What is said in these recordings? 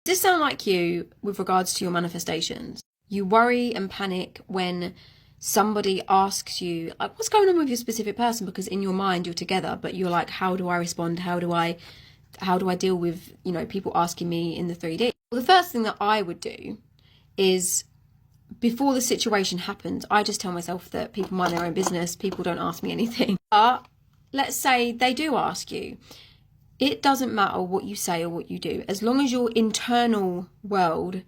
Does this sound like you with regards to your manifestations? You worry and panic when somebody asks you, like, what's going on with your specific person? Because in your mind you're together, but you're like, how do I respond? How do I deal with, people asking me in the 3D? Well, the first thing that I would do is, before the situation happens, I just tell myself that people mind their own business. People don't ask me anything. But let's say they do ask you. It doesn't matter what you say or what you do. As long as your internal world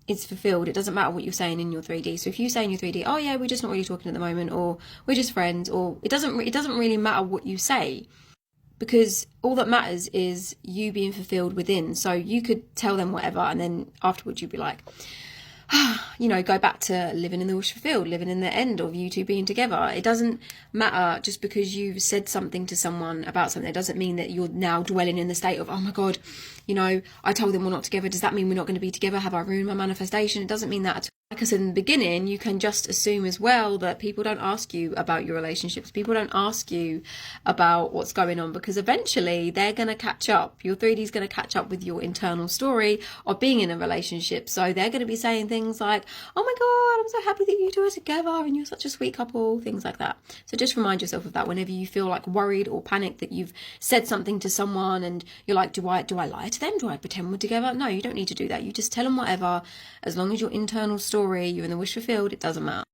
is fulfilled, it doesn't matter what you're saying in your 3D. So if you say in your 3D, oh yeah, we're just not really talking at the moment, or we're just friends, or it doesn't really matter what you say, because all that matters is you being fulfilled within. So you could tell them whatever, and then afterwards you'd be like, go back to living in the wish fulfilled, living in the end of you two being together. It doesn't matter just because you've said something to someone about something. It doesn't mean that you're now dwelling in the state of, oh my God, I told them we're not together. Does that mean we're not going to be together? Have I ruined my manifestation? It doesn't mean that at all. Like I said in the beginning, you can just assume as well that people don't ask you about your relationships. People don't ask you about what's going on, because eventually they're going to catch up. Your 3D is going to catch up with your internal story of being in a relationship. So they're going to be saying things like, oh my God, I'm so happy that you two are together and you're such a sweet couple, things like that. So just remind yourself of that whenever you feel like worried or panicked that you've said something to someone and you're like, do I lie to them? Do I pretend we're together? No, you don't need to do that. You just tell them whatever. As long as your internal story, you're in the wish fulfilled, it doesn't matter.